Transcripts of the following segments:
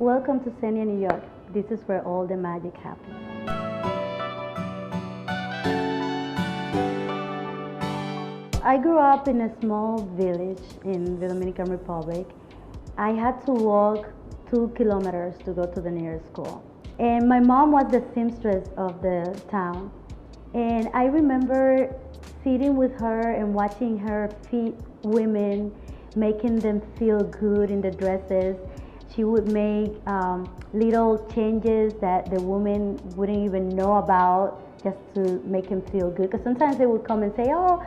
Welcome to Cenia, New York. This is where all the magic happens. I grew up in a small village in the Dominican Republic. I had to walk 2 kilometers to go to the nearest school. And my mom was the seamstress of the town. And I remember sitting with her and watching her feed women, making them feel good in the dresses. She would make little changes that the women wouldn't even know about, just to make them feel good. Because sometimes they would come and say, oh,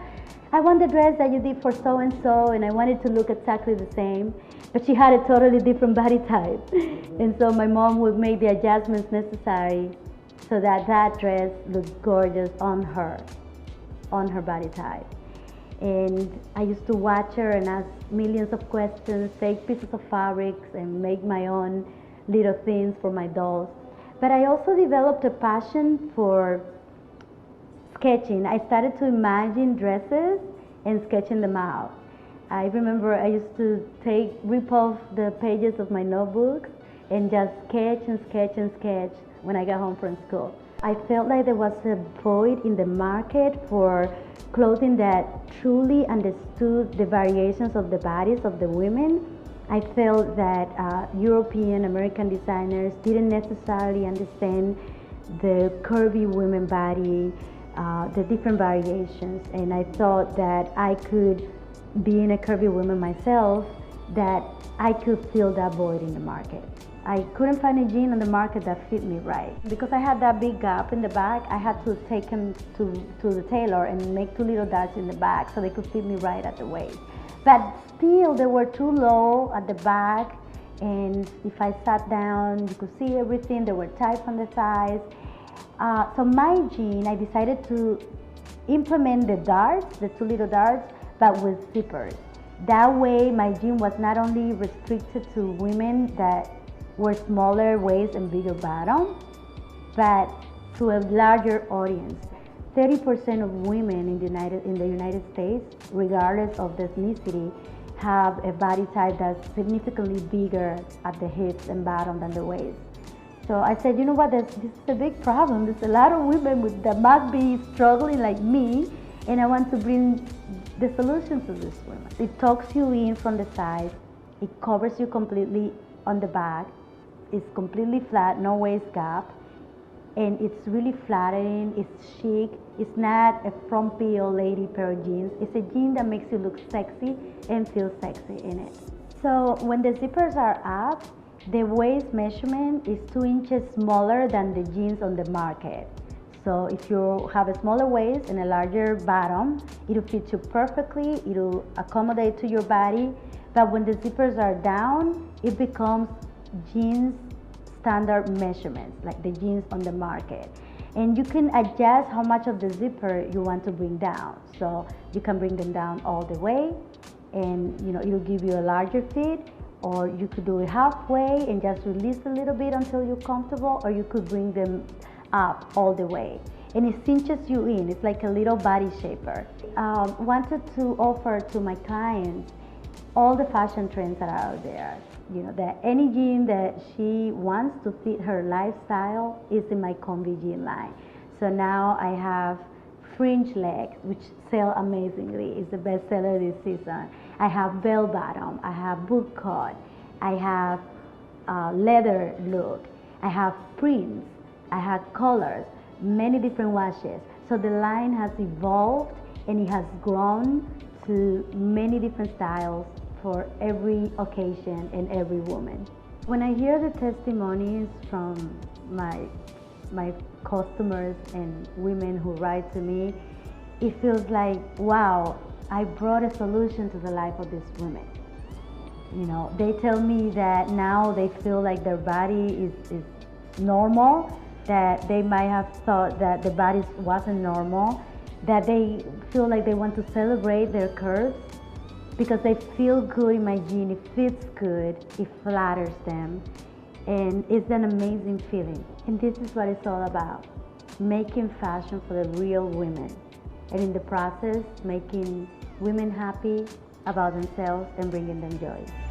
I want the dress that you did for so-and-so, and I want it to look exactly the same. But she had a totally different body type. And so my mom would make the adjustments necessary so that that dress looked gorgeous on her body type. And I used to watch her and ask millions of questions, take pieces of fabrics and make my own little things for my dolls. But I also developed a passion for sketching. I started to imagine dresses and sketching them out. I remember I used to rip off the pages of my notebooks and just sketch and sketch and sketch when I got home from school. I felt like there was a void in the market for clothing that truly understood the variations of the bodies of the women. I felt that European American designers didn't necessarily understand the curvy women body, the different variations, and I thought that I could, being a curvy woman myself, that I could fill that void in the market. I couldn't find a jean on the market that fit me right. Because I had that big gap in the back, I had to take them to the tailor and make 2 little dots in the back so they could fit me right at the waist. But still, they were too low at the back, and if I sat down, you could see everything. They were tight on the thighs. So my jean, I decided to implement the darts, the 2 little darts, but with zippers. That way, my jean was not only restricted to women that were smaller waist and bigger bottom, but to a larger audience. 30% of women in the United States, regardless of the ethnicity, have a body type that's significantly bigger at the hips and bottom than the waist. So I said, you know what, this is a big problem. There's a lot of women that must be struggling like me, and I want to bring the solution to these women. It tucks you in from the side, it covers you completely on the back, it's completely flat, no waist gap, and it's really flattering, it's chic. It's not a frumpy old lady pair of jeans. It's a jean that makes you look sexy and feel sexy in it. So when the zippers are up, the waist measurement is 2 inches smaller than the jeans on the market. So if you have a smaller waist and a larger bottom, it'll fit you perfectly, it'll accommodate to your body. But when the zippers are down, it becomes jeans standard measurements, like the jeans on the market. And you can adjust how much of the zipper you want to bring down. So you can bring them down all the way, and it'll give you a larger fit, or you could do it halfway and just release a little bit until you're comfortable, or you could bring them up all the way. And it cinches you in, it's like a little body shaper. Wanted to offer to my clients all the fashion trends that are out there. That any jean that she wants to fit her lifestyle is in my Convi Jean line. So now I have fringe legs, which sell amazingly. It's the best seller this season. I have bell bottom, I have boot cut, I have leather look, I have prints, I have colors, many different washes. So the line has evolved and it has grown to many different styles for every occasion and every woman. When I hear the testimonies from my customers and women who write to me, it feels like, wow, I brought a solution to the life of these women. They tell me that now they feel like their body is normal, that they might have thought that the body wasn't normal, that they feel like they want to celebrate their curves because they feel good in my jean, it fits good, it flatters them, and it's an amazing feeling. And this is what it's all about, making fashion for the real women, and in the process, making women happy about themselves and bringing them joy.